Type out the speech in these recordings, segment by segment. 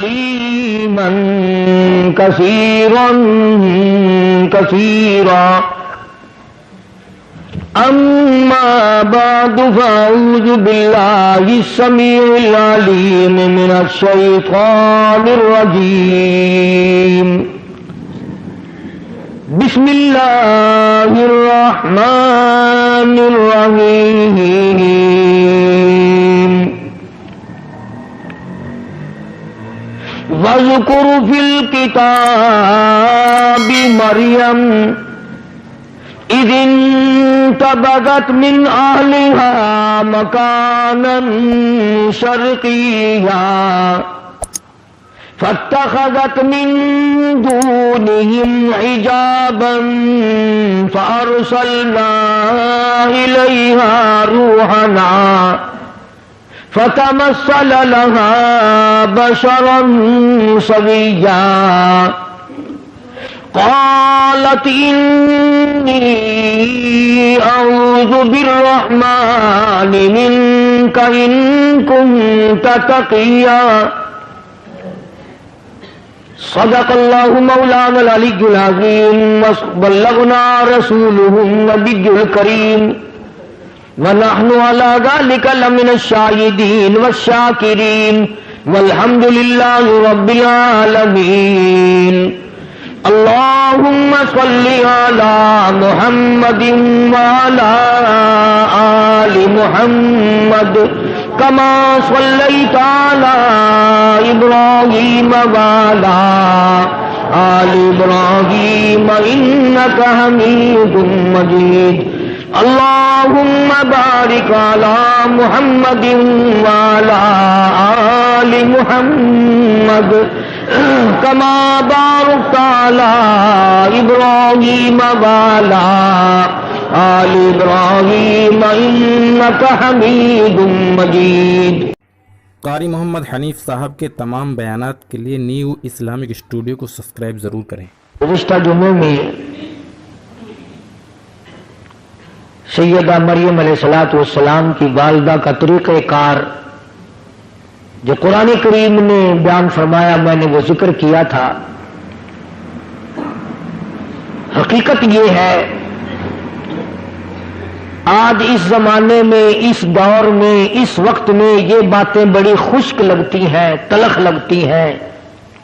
عليما كثيرا كثيرا. أما بعد فأعوذ بالله السميع العليم من الشيطان الرجيم. بسم الله الرحمن الرحيم. واذكر في الكتاب مريم إذ انتبذت من أهلها مكانا شرقيا فاتخذت من دونهم حجابا فأرسلنا إليها روحنا فتمثل لها بشرا سويا. قالت إني أعوذ بالرحمن منك إن كنت تقيا. صدق الله مولانا العلي العظيم وبلغنا رسوله النبي الكريم ونحن على ذلك لمن الشاهدين والشاكرين والحمد لله رب العالمين. اللهم صل على محمد وعلى آل محمد كما صليت على إبراهيم وعلى آل إبراهيم إنك حميد مجيد. اللهم بارك على محمد وعلى آل محمد كما باركت على إبراهيم وعلى آل إبراهيم إنك حميد مجيد. قاری محمد حنیف صاحب کے تمام بیانات کے لیے نیو اسلامک اسٹوڈیو کو سبسکرائب ضرور کریں. گزشتہ جمعے میں سیدہ مریم علیہ الصلوۃ والسلام کی والدہ کا طریقہ کار جو قرآن کریم نے بیان فرمایا میں نے وہ ذکر کیا تھا. حقیقت یہ ہے آج اس زمانے میں اس دور میں اس وقت میں یہ باتیں بڑی خشک لگتی ہیں، تلخ لگتی ہیں،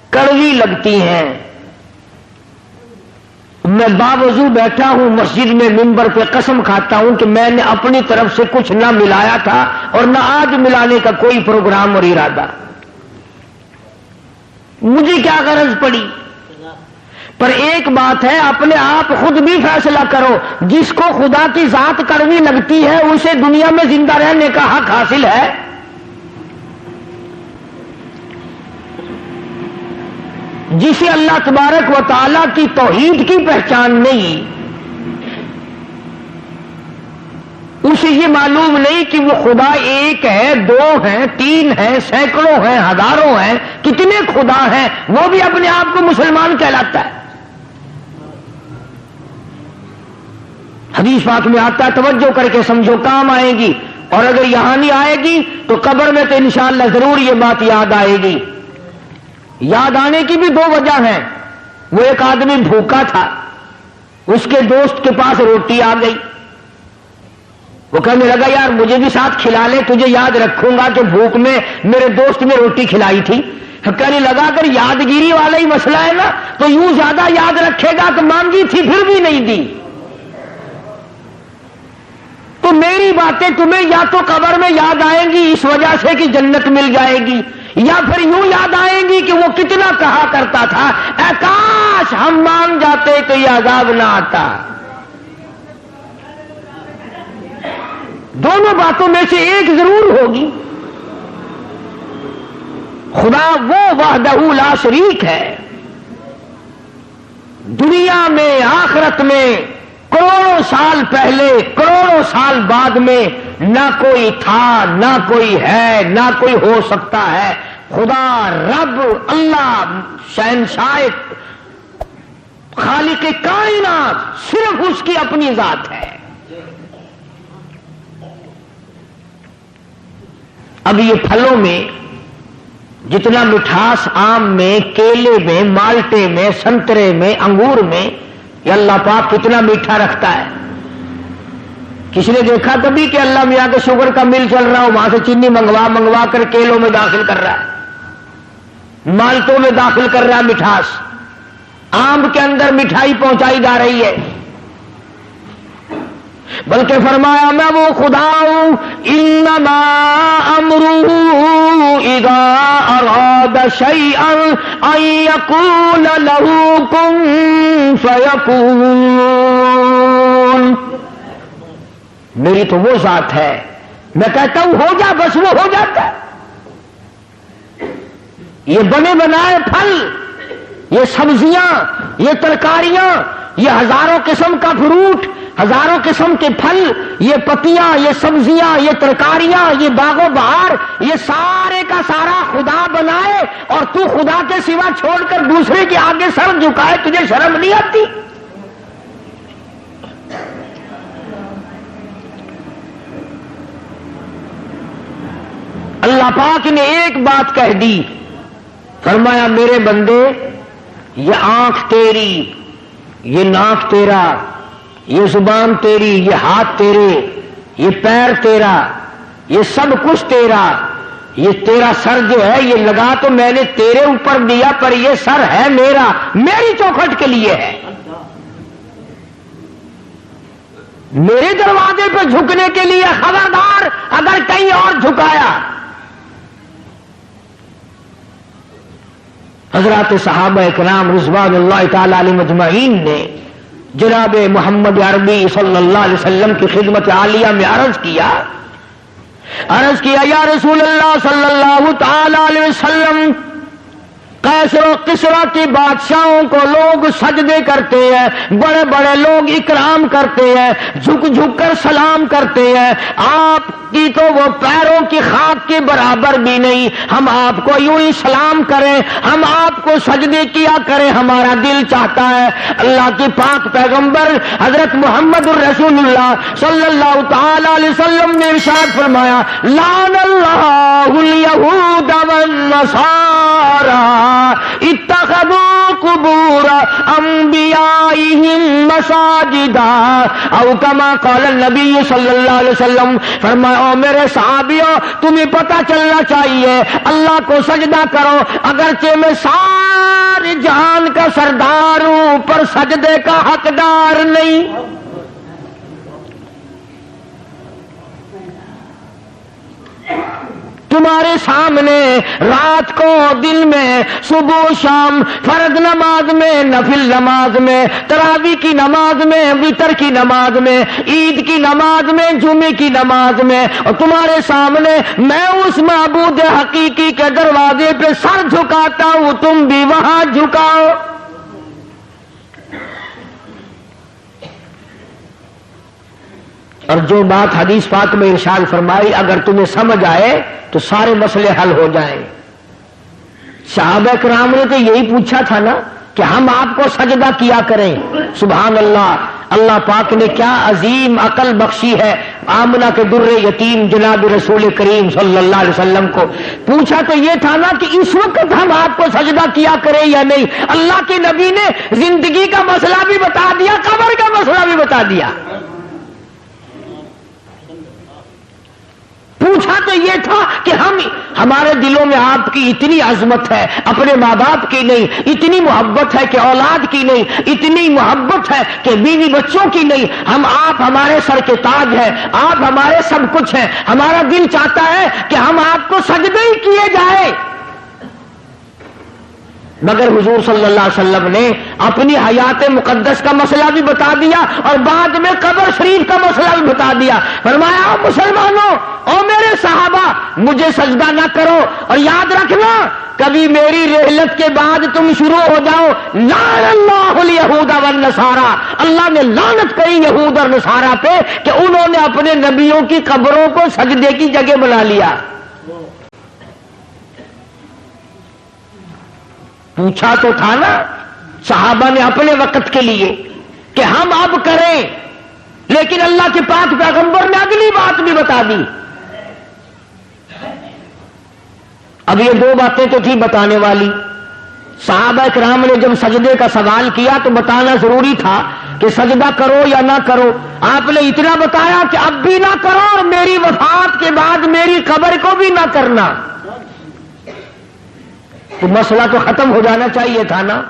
کڑوی لگتی ہیں. میں باوضو بیٹھا ہوں مسجد میں منبر پہ قسم کھاتا ہوں کہ میں نے اپنی طرف سے کچھ نہ ملایا تھا اور نہ آج ملانے کا کوئی پروگرام اور ارادہ. مجھے کیا غرض پڑی؟ پر ایک بات ہے، اپنے آپ خود بھی فیصلہ کرو. جس کو خدا کی ذات کڑوی لگتی ہے اسے دنیا میں زندہ رہنے کا حق حاصل ہے. جسے اللہ تبارک و تعالیٰ کی توحید کی پہچان نہیں، اسے یہ معلوم نہیں کہ وہ خدا ایک ہے، دو ہیں، تین ہیں، سینکڑوں ہیں، ہزاروں ہیں، کتنے خدا ہیں، وہ بھی اپنے آپ کو مسلمان کہلاتا ہے. حدیث پاک میں آتا ہے توجہ کر کے سمجھو، کام آئے گی. اور اگر یہاں نہیں آئے گی تو قبر میں تو انشاءاللہ ضرور یہ بات یاد آئے گی. یاد آنے کی بھی دو وجہ ہیں. وہ ایک آدمی بھوکا تھا، اس کے دوست کے پاس روٹی آ گئی. وہ کہنے لگا یار مجھے بھی ساتھ کھلا لے، تجھے یاد رکھوں گا کہ بھوک میں میرے دوست نے روٹی کھلائی تھی. کہنے لگا اگر یادگیری والا ہی مسئلہ ہے نا تو یوں زیادہ یاد رکھے گا کہ مانگی تھی پھر بھی نہیں دی. تو میری باتیں تمہیں یا تو قبر میں یاد آئیں گی اس وجہ سے کہ جنت مل جائے گی، یا پھر یوں یاد آئیں گی کہ وہ کتنا کہا کرتا تھا اے کاش ہم مان جاتے تو یہ عذاب نہ آتا. دونوں باتوں میں سے ایک ضرور ہوگی. خدا وہ وحدہ لا شریک ہے، دنیا میں آخرت میں کروڑوں سال پہلے کروڑوں سال بعد میں نہ کوئی تھا، نہ کوئی ہے، نہ کوئی ہو سکتا ہے. خدا رب اللہ شہنشاہ خالق کائنات صرف اس کی اپنی ذات ہے. اب یہ پھلوں میں جتنا مٹھاس آم میں، کیلے میں، مالٹے میں، سنترے میں، انگور میں، یہ اللہ پاک کتنا میٹھا رکھتا ہے۔ کسی نے دیکھا کبھی کہ اللہ میاں کے شوگر کا مل چل رہا ہو، وہاں سے چینی منگوا کر کیلوں میں داخل کر رہا ہے، مالٹوں میں داخل کر رہا ہے مٹھاس، آم کے اندر مٹھائی پہنچائی جا رہی ہے۔ بلکہ فرمایا میں وہ خدا ہوں، انما امرہ اذا اراد شیئا ان یقول له کن فیکون۔ میری تو وہ ذات ہے، میں کہتا ہوں ہو جا، بس وہ ہو جاتا ہے۔ یہ بنے بنائے پھل، یہ سبزیاں، یہ ترکاریاں، یہ ہزاروں قسم کا فروٹ، ہزاروں قسم کے پھل، یہ پتیاں، یہ سبزیاں، یہ ترکاریاں، یہ باغ و بہار، یہ سارے کا سارا خدا بنائے، اور تو خدا کے سوا چھوڑ کر دوسرے کے آگے سر جھکائے، تجھے شرم نہیں آتی؟ اللہ پاک نے ایک بات کہہ دی، فرمایا میرے بندے یہ آنکھ تیری، یہ ناک تیرا، یہ زبان تیری، یہ ہاتھ تیرے، یہ پیر تیرا، یہ سب کچھ تیرا، یہ تیرا سر جو ہے یہ لگا تو میں نے تیرے اوپر دیا، پر یہ سر ہے میرا، میری چوکھٹ کے لیے ہے، میرے دروازے پہ جھکنے کے لیے۔ خبردار اگر کہیں اور جھکایا۔ حضرات صحابہ اکرام رضوان اللہ تعالی علیہم اجمعین نے جناب محمد عربی صلی اللہ علیہ وسلم کی خدمت عالیہ میں عرض کیا یا رسول اللہ صلی اللہ تعالی علیہ وسلم، قیصر و کسریٰ کی بادشاہوں کو لوگ سجدے کرتے ہیں، بڑے بڑے لوگ اکرام کرتے ہیں، جھک جھک کر سلام کرتے ہیں، آپ کی تو وہ پیروں کی خاک کے برابر بھی نہیں، ہم آپ کو یوں ہی سلام کریں، ہم آپ کو سجدے کیا کریں، ہمارا دل چاہتا ہے۔ اللہ کے پاک پیغمبر حضرت محمد الرسول اللہ صلی اللہ تعالی علیہ وسلم نے ارشاد فرمایا، لعن اللہ الیہود والنصارى اتخذوا قبور انبیائہم مساجدا، او کما قال النبی صلی اللہ علیہ وسلم، فرمایا او میرے صحابیوں تمہیں پتہ چلنا چاہیے اللہ کو سجدہ کرو، اگرچہ میں سارے جہان کا سردار ہوں پر سجدے کا حقدار نہیں۔ تمہارے سامنے رات کو، دن میں، صبح و شام، فرض نماز میں، نفل نماز میں، تراویح کی نماز میں، وتر کی نماز میں، عید کی نماز میں، جمعے کی نماز میں، اور تمہارے سامنے میں اس معبود حقیقی کے دروازے پہ سر جھکاتا ہوں، تم بھی وہاں جھکاؤ۔ اور جو بات حدیث پاک میں ارشاد فرمائی اگر تمہیں سمجھ آئے تو سارے مسئلے حل ہو جائیں۔ صحابہ کرام نے تو یہی پوچھا تھا نا کہ ہم آپ کو سجدہ کیا کریں۔ سبحان اللہ، اللہ پاک نے کیا عظیم عقل بخشی ہے۔ آمنہ کے در یتیم جناب رسول کریم صلی اللہ علیہ وسلم کو پوچھا تو یہ تھا نا کہ اس وقت ہم آپ کو سجدہ کیا کریں یا نہیں۔ اللہ کے نبی نے زندگی کا مسئلہ بھی بتا دیا، قبر کا مسئلہ بھی بتا دیا۔ پوچھا تو یہ تھا کہ ہمارے دلوں میں آپ کی اتنی عظمت ہے، اپنے ماں باپ کی نہیں، اتنی محبت ہے کہ اولاد کی نہیں، اتنی محبت ہے کہ بیوی بچوں کی نہیں، آپ ہمارے سر کے تاج ہیں، آپ ہمارے سب کچھ ہیں، ہمارا دل چاہتا ہے کہ ہم آپ کو سجدے ہی کیے جائے۔ مگر حضور صلی اللہ علیہ وسلم نے اپنی حیات مقدس کا مسئلہ بھی بتا دیا اور بعد میں قبر شریف کا مسئلہ بھی بتا دیا۔ فرمایا مسلمانوں او میرے صحابہ مجھے سجدہ نہ کرو، اور یاد رکھنا کبھی میری رحلت کے بعد تم شروع ہو جاؤ لعن اللہ الیہود والنصارى، اللہ نے لعنت کری یہود اور نصارہ پہ کہ انہوں نے اپنے نبیوں کی قبروں کو سجدے کی جگہ بنا لیا۔ پوچھا تو تھا نا صحابہ نے اپنے وقت کے لیے کہ ہم اب کریں، لیکن اللہ کے پاک پیغمبر نے اگلی بات بھی بتا دی۔ اب یہ دو باتیں تو تھی بتانے والی. صحابہ کرام نے جب سجدے کا سوال کیا تو بتانا ضروری تھا کہ سجدہ کرو یا نہ کرو. آپ نے اتنا بتایا کہ اب بھی نہ کرو اور میری وفات کے بعد میری قبر کو بھی نہ کرنا. تو مسئلہ تو ختم ہو جانا چاہیے تھا نا.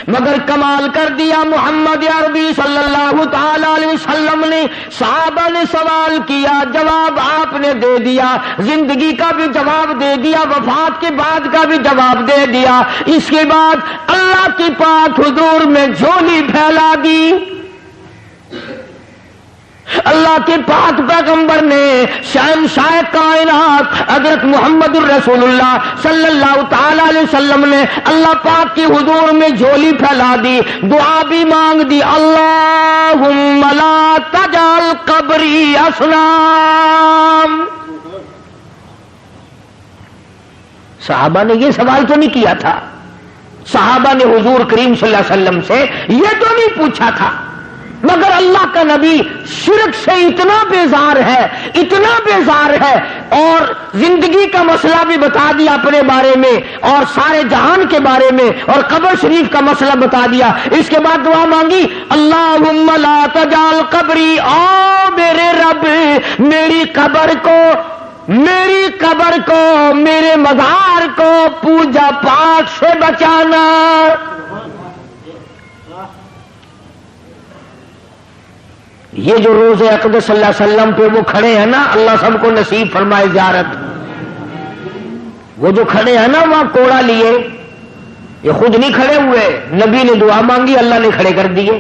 مگر کمال کر دیا محمد عربی صلی اللہ تعالی علیہ وسلم نے. صحابہ نے سوال کیا، جواب آپ نے دے دیا، زندگی کا بھی جواب دے دیا، وفات کے بعد کا بھی جواب دے دیا. اس کے بعد اللہ کی پاک حضور میں جھولی پھیلا دی. اللہ کے پاک پیغمبر نے شہنشاہ کائنات حضرت محمد الرسول اللہ صلی اللہ تعالی علیہ وسلم نے اللہ پاک کی حضور میں جھولی پھیلا دی، دعا بھی مانگ دی، اللہم لا تجعل قبری اصنام. صحابہ نے یہ سوال تو نہیں کیا تھا. صحابہ نے حضور کریم صلی اللہ علیہ وسلم سے یہ تو نہیں پوچھا تھا. مگر اللہ کا نبی شرک سے اتنا بیزار ہے، اتنا بیزار ہے، اور زندگی کا مسئلہ بھی بتا دیا اپنے بارے میں اور سارے جہان کے بارے میں، اور قبر شریف کا مسئلہ بتا دیا. اس کے بعد دعا مانگی، اللہم لا تجعل قبری، او میرے رب میری قبر کو میرے مزار کو پوجا پاٹ سے بچانا. یہ جو روز اقدس صلی اللہ علیہ وسلم پہ وہ کھڑے ہیں نا، اللہ سب کو نصیب فرمائے زیارت. وہ جو کھڑے ہیں نا وہاں کوڑا لیے، یہ خود نہیں کھڑے ہوئے، نبی نے دعا مانگی اللہ نے کھڑے کر دیے.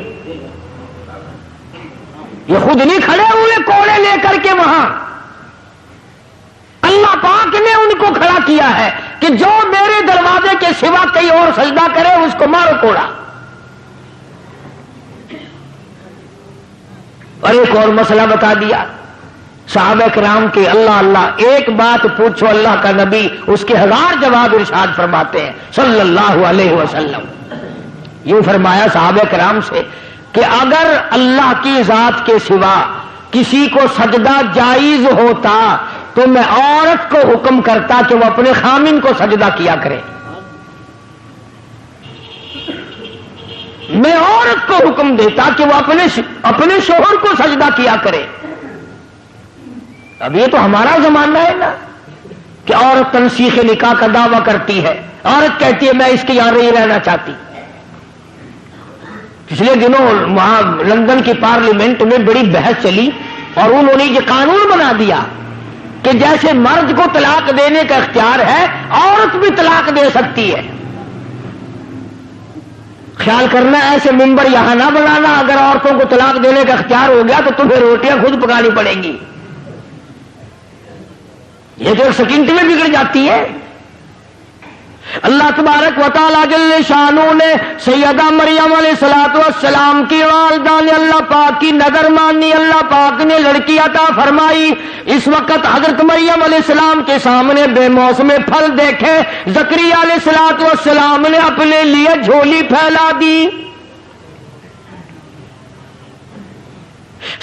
یہ خود نہیں کھڑے ہوئے کوڑے لے کر کے وہاں، اللہ پاک نے ان کو کھڑا کیا ہے کہ جو میرے دروازے کے سوا کہیں اور سجدہ کرے اس کو مارو کوڑا. اور ایک اور مسئلہ بتا دیا صحابہ کرام کے، اللہ اللہ ایک بات پوچھو اللہ کا نبی اس کے 1000 جواب ارشاد فرماتے ہیں صلی اللہ علیہ وسلم. یوں فرمایا صحابہ کرام سے کہ اگر اللہ کی ذات کے سوا کسی کو سجدہ جائز ہوتا تو میں عورت کو حکم کرتا کہ وہ اپنے خامن کو سجدہ کیا کرے. میں عورت کو حکم دیتا کہ وہ اپنے شوہر کو سجدہ کیا کرے. اب یہ تو ہمارا زمانہ ہے نا کہ عورت تنسیخ نکاح کا دعویٰ کرتی ہے. عورت کہتی ہے میں اس کے یہاں نہیں رہنا چاہتی. پچھلے دنوں وہاں لندن کی پارلیمنٹ میں بڑی بحث چلی اور انہوں نے یہ قانون بنا دیا کہ جیسے مرد کو طلاق دینے کا اختیار ہے عورت بھی طلاق دے سکتی ہے. خیال کرنا ایسے ممبر یہاں نہ بنانا، اگر عورتوں کو طلاق دینے کا اختیار ہو گیا تو تمہیں روٹیاں خود پکانی پڑیں گی. یہ تو ایک سیکنڈ میں بگڑ جاتی ہے. اللہ تبارک و تعالیٰ جل شانہ نے سیدہ مریم علیہ الصلوۃ والسلام کی والدہ نے اللہ پاک کی نظر مانی، اللہ پاک نے لڑکی عطا فرمائی. اس وقت حضرت مریم علیہ السلام کے سامنے بے موسم پھل دیکھے، زکریا علیہ الصلوۃ والسلام نے اپنے لیے جھولی پھیلا دی.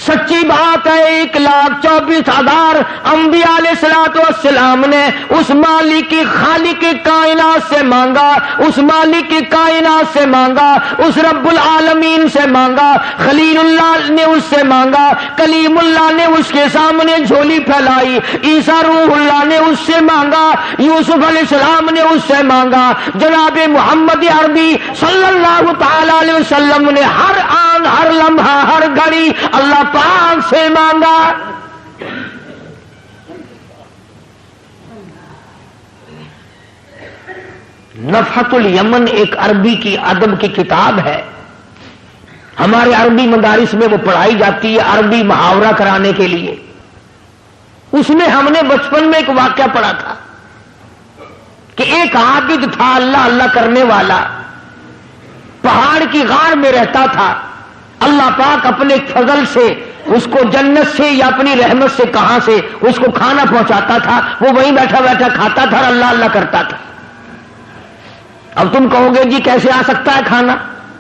سچی بات ہے 1,24,000 انبیاء علیہ الصلوۃ والسلام نے اس مالک کی خالق کائنات سے مانگا، اس مالک کی کائنات سے مانگا، اس رب العالمین سے مانگا. خلیل اللہ نے اس سے مانگا، کلیم اللہ نے اس کے سامنے جھولی پھیلائی، عیسیٰ روح اللہ نے اس سے مانگا، یوسف علیہ السلام نے اس سے مانگا. جناب محمد عربی صلی اللہ تعالی علیہ وسلم نے ہر آن ہر لمحہ ہر گھڑی اللہ پاک سے مانگا. نفحت الیمن ایک عربی کی ادب کی کتاب ہے، ہمارے عربی مدارس میں وہ پڑھائی جاتی ہے عربی محاورہ کرانے کے لیے. اس میں ہم نے بچپن میں ایک واقعہ پڑھا تھا کہ ایک عابد تھا اللہ اللہ کرنے والا، پہاڑ کی غار میں رہتا تھا. اللہ پاک اپنے فضل سے اس کو جنت سے یا اپنی رحمت سے کہاں سے اس کو کھانا پہنچاتا تھا، وہ وہیں بیٹھا بیٹھا کھاتا تھا اور اللہ اللہ کرتا تھا. اب تم کہو گے جی کیسے آ سکتا ہے کھانا؟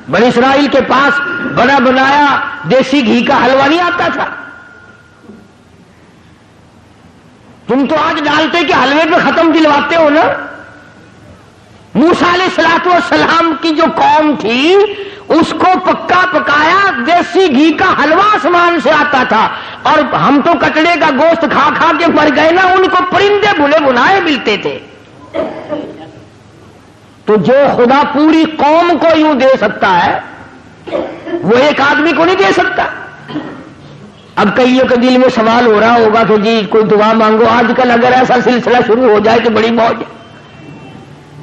بنی اسرائیل کے پاس بنا بنایا دیسی گھی کا حلوہ نہیں آتا تھا. تم تو آج ڈالتے کہ حلوے پہ ختم دلواتے ہو نا. موسیٰ علیہ السلام کی جو قوم تھی اس کو پکا پکایا دیسی گھی کا حلوہ آسمان سے آتا تھا, اور ہم تو کٹڑے کا گوشت کھا کھا کے مر گئے نا, ان کو پرندے بھنے بنائے ملتے تھے. تو جو خدا پوری قوم کو یوں دے سکتا ہے وہ ایک آدمی کو نہیں دے سکتا. اب کئیوں کے دل میں سوال ہو رہا ہوگا کہ جی کوئی دعا مانگو. آج کل اگر ایسا سلسلہ شروع ہو جائے تو بڑی موج.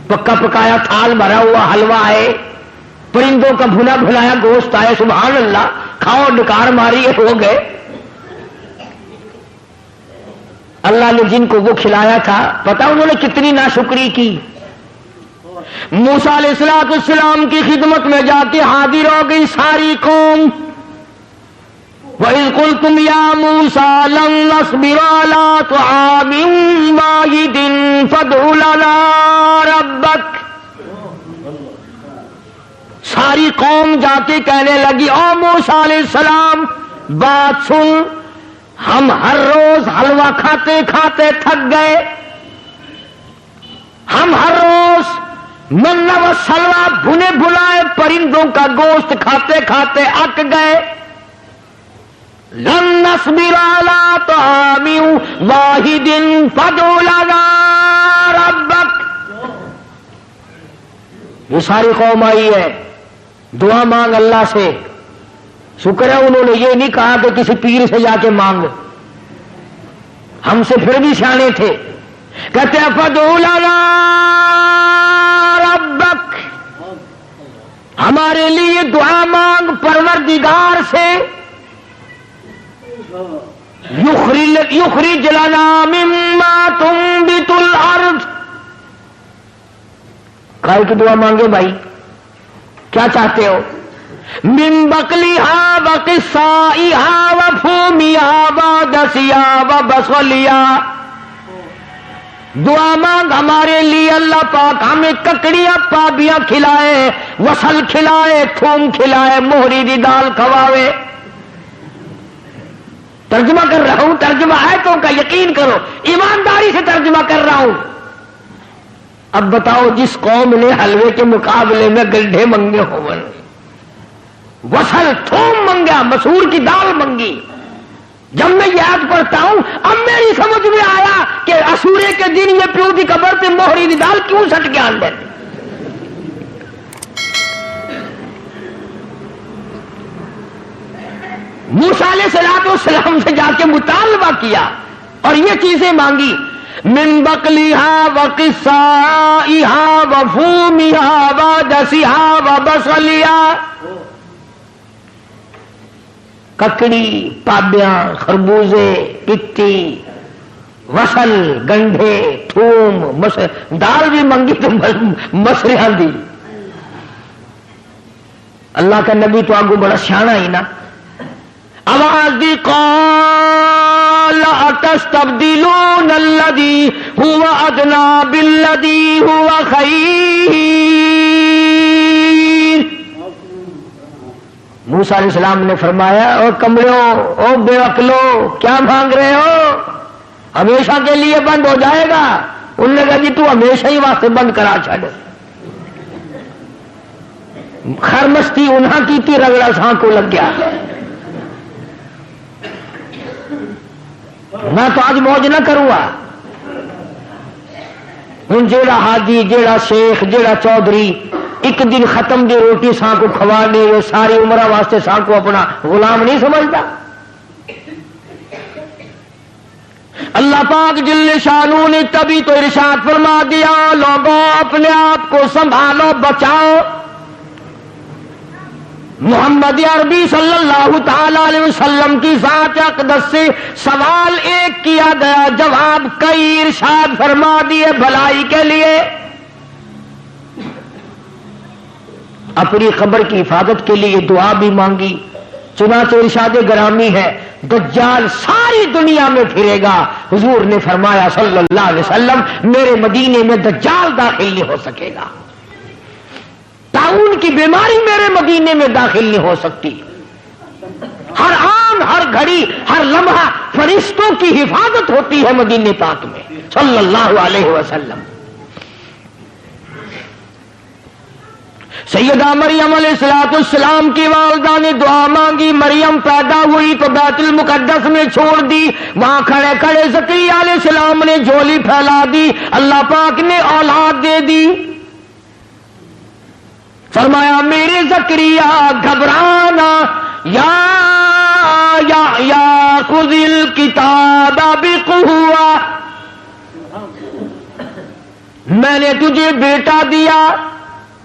پکا پکایا تھال بھرا ہوا حلوہ ہے, پرندوں کا بھنا بھلایا گوشت آئے, سبحان اللہ, کھاؤ ڈکار ماری ہو گئے. اللہ نے جن کو وہ کھلایا تھا پتا انہوں نے کتنی ناشکری کی. موسیٰ علیہ السلام کی خدمت میں جا کے حاضر ہو گئی ساری قوم. وَإِذْ قُلْتُمْ يَا مُوسَىٰ لَن نَّصْبِرَ عَلَىٰ طَعَامٍ وَاحِدٍ فَادْعُ لَنَا رَبَّكَ. ساری قوم جا کے کہنے لگی او موسیٰ علیہ السلام بات سن, ہم ہر روز حلوہ کھاتے کھاتے تھک گئے, ہم ہر روز منہ و سلوہ بھنے بھلائے پرندوں کا گوشت کھاتے کھاتے اک گئے. لن نصبر علی طعام واحد فادع لنا ربک. یہ ساری قوم آئی ہے, دعا مانگ اللہ سے. شکر ہے انہوں نے یہ نہیں کہا کہ کسی پیر سے جا کے مانگ, ہم سے پھر بھی سیانے تھے. کہتے ہیں فادع لنا ربک, ہمارے لیے دعا مانگ پروردگار سے. یخرج لنا مما تنبت الارض. کائے کی دعا مانگے بھائی, کیا چاہتے ہو؟ من بقلیہا وقصائہا وفومیہا ودسیہا وبصلیہا. دعا مانگ ہمارے لیے اللہ پاک ہمیں ککڑیاں پابیاں کھلائے, وصل کھلائے, تھوم کھلائے, موہری دی دال کھواوے. ترجمہ کر رہا ہوں, ترجمہ آیتوں کا یقین کرو, ایمانداری سے ترجمہ کر رہا ہوں. اب بتاؤ جس قوم نے حلوے کے مقابلے میں گلڈھے منگے ہوں, وصل تھوم منگا, مسور کی دال منگی. جب میں یاد پڑھتا ہوں اب میری سمجھ میں آیا کہ اسورے کے دن یہ پیو کی قبر پہ موہری کی دال کیوں سٹ کے اندر. موسیٰ علیہ السلام سے جا کے مطالبہ کیا اور یہ چیزیں مانگی. من بقلیہا وقصائہا وفومیہا ودسیہا وبصلیہا. ککڑی, پابیاں, خربوزے, پتی, وصل, گنڈھے, تھوم, دال بھی منگی تو مسریاں دی. اللہ کا نبی تو آگو بڑا سیانا ہی نا. آواز دی قال اتستبدلون الذی هو ادنی بالذی هو خیر. موسیٰ علیہ السلام نے فرمایا او کملو, او بے عقلو, کیا مانگ رہے ہو؟ ہمیشہ کے لیے بند ہو جائے گا. انہوں نے کہا جی تو ہمیشہ ہی واسطے بند کرا چھڑ. خرمستی انہاں کی تھی, رگڑا ساں کو لگ گیا. میں تو آج موج نہ کروں گا. ہوں جیڑا حاجی, جیڑا شیخ, جیڑا چودھری ایک دن ختم دی روٹی ساں کو کھوانے, وہ ساری عمر واسطے ساں کو اپنا غلام نہیں سمجھتا. اللہ پاک جل شانو نے تبھی تو ارشاد فرما دیا لوگوں اپنے آپ کو سنبھالو, بچاؤ. محمد عربی صلی اللہ تعالی علیہ وسلم کی ذات اقدس سے سوال ایک کیا گیا, جواب کئی ارشاد فرما دیے بھلائی کے لیے. اپنی قبر کی حفاظت کے لیے دعا بھی مانگی. چنانچہ ارشاد گرامی ہے دجال ساری دنیا میں پھرے گا. حضور نے فرمایا صلی اللہ علیہ وسلم میرے مدینے میں دجال داخل نہیں ہو سکے گا. طاعون کی بیماری میرے مدینے میں داخل نہیں ہو سکتی. ہر زمان ہر گھڑی ہر لمحہ فرشتوں کی حفاظت ہوتی ہے مدینے پاک میں صلی اللہ علیہ وسلم۔ سیدہ مریم علیہ السلام کی والدہ نے دعا مانگی، مریم پیدا ہوئی تو بیت المقدس میں چھوڑ دی، وہاں کھڑے کھڑے زکریا علیہ السلام نے جھولی پھیلا دی، اللہ پاک نے اولاد دے دی۔ فرمایا میرے زکریا گھبرانا، یا خذ الکتاب بقوہ، میں نے تجھے بیٹا دیا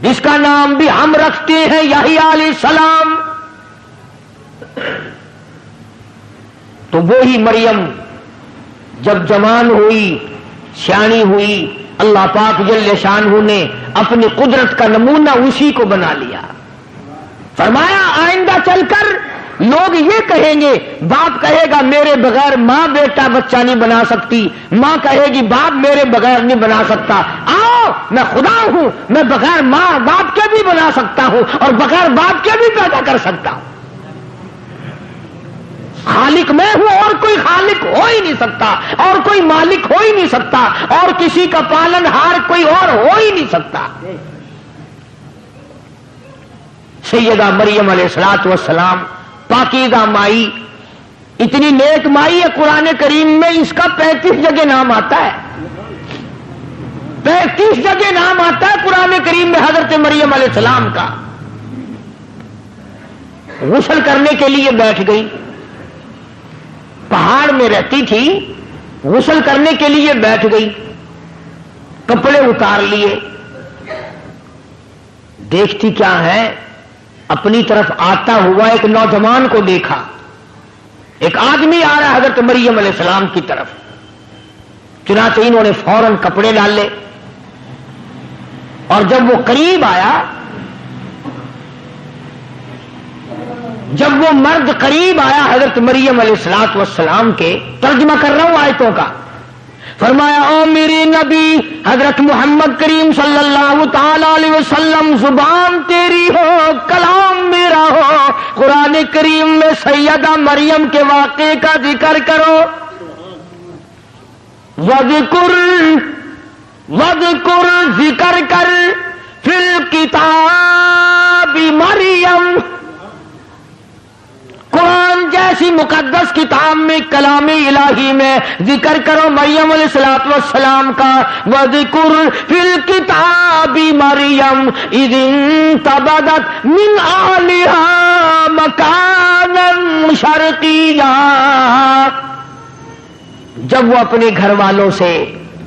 جس کا نام بھی ہم رکھتے ہیں یحییٰ علیہ السلام۔ تو وہی مریم جب جوان ہوئی، سیانی ہوئی، اللہ پاک جل شانہ نے اپنی قدرت کا نمونہ اسی کو بنا لیا۔ فرمایا آئندہ چل کر لوگ یہ کہیں گے، باپ کہے گا میرے بغیر ماں بیٹا بچہ نہیں بنا سکتی، ماں کہے گی باپ میرے بغیر نہیں بنا سکتا، آؤ میں خدا ہوں، میں بغیر ماں باپ کے بھی بنا سکتا ہوں اور بغیر باپ کے بھی پیدا کر سکتا ہوں۔ خالق میں ہوں اور کوئی خالق ہو ہی نہیں سکتا، اور کوئی مالک ہو ہی نہیں سکتا، اور کسی کا پالن ہار کوئی اور ہو ہی نہیں سکتا۔ سیدہ مریم علیہ السلام پاکیزہ مائی، اتنی نیک مائی ہے، قرآن کریم میں اس کا 35 جگہ نام آتا ہے، 35 جگہ نام آتا ہے قرآن کریم میں حضرت مریم علیہ السلام کا۔ غسل کرنے کے لیے بیٹھ گئی، پہاڑ میں رہتی تھی، غسل کرنے کے لیے بیٹھ گئی، کپڑے اتار لیے، دیکھتی کیا ہے، اپنی طرف آتا ہوا ایک نوجوان کو دیکھا، ایک آدمی آ رہا ہے حضرت مریم علیہ السلام کی طرف، چنانچہ انہوں نے فوراً کپڑے ڈالے، اور جب وہ قریب آیا، جب وہ مرد قریب آیا حضرت مریم علیہ السلام کے، ترجمہ کر رہا ہوں آیتوں کا، فرمایا او میرے نبی حضرت محمد کریم صلی اللہ تعالی علیہ وسلم، زبان تیری ہو کلام میرا ہو، قرآن کریم میں سیدہ مریم کے واقعے کا ذکر کرو، وذکر ذکر کر فی الکتاب مریم، قرآن جیسی مقدس کتاب میں، کلام الہی میں ذکر کرو مریم علیہ السلام کا۔ وَذِكُرْ فِي الْكِتَابِ مَرْيَمْ إِذِ انتَبَذَتْ مِنْ أَهْلِهَا مَكَانًا شَرْقِيًّا، جب وہ اپنے گھر والوں سے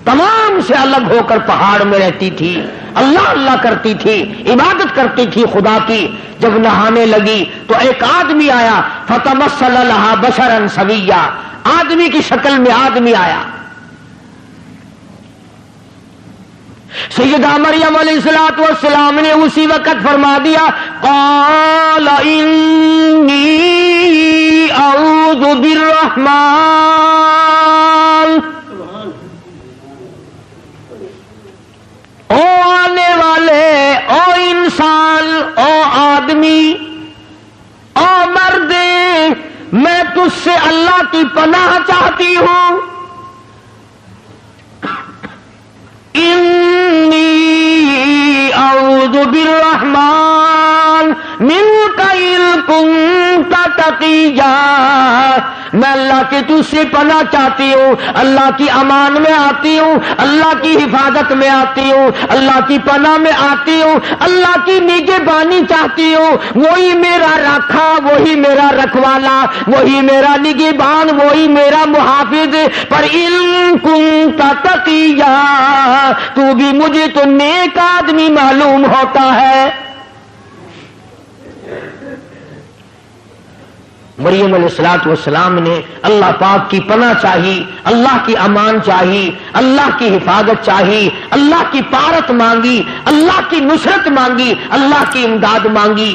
تمام سے الگ ہو کر پہاڑ میں رہتی تھی، اللہ اللہ کرتی تھی، عبادت کرتی تھی خدا کی، جب نہانے لگی تو ایک آدمی آیا، فَتَمَثَّلَ لَهَا بَشَرًا سَوِيًّا، آدمی کی شکل میں آدمی آیا۔ سیدہ مریم علیہ السلام نے اسی وقت فرما دیا، قال انی اعوذ بالرحمن، او آنے والے، او انسان، او آدمی، او مرد، میں تجھ سے اللہ کی پناہ چاہتی ہوں، انی اعوذ بالرحمن منک ان کنت تقیا، میں اللہ کے تجھ سے پناہ چاہتی ہوں، اللہ کی امان میں آتی ہوں، اللہ کی حفاظت میں آتی ہوں، اللہ کی پناہ میں آتی ہوں، اللہ کی نگہبانی چاہتی ہوں، وہی میرا رکھا، وہی میرا رکھوالا، وہی میرا نگہبان، وہی میرا محافظ، پر ان کنت تقیا، تو بھی مجھے تو نیک آدمی معلوم ہوتا ہے۔ مریم علیہ السلام نے اللہ پاک کی پناہ چاہی، اللہ کی امان چاہی، اللہ کی حفاظت چاہی، اللہ کی پارت مانگی، اللہ کی نصرت مانگی، اللہ کی امداد مانگی۔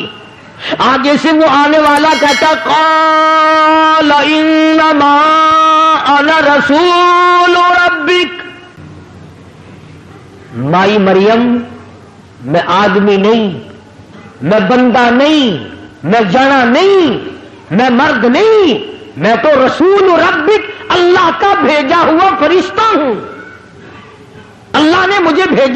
آگے سے وہ آنے والا کہتا، قال انما انا رسول ربک، مائی مریم میں آدمی نہیں، میں بندہ نہیں، میں جنا نہیں، میں مرد نہیں، میں تو رسول ربک، اللہ کا بھیجا ہوا فرشتہ ہوں، اللہ نے مجھے بھیجا۔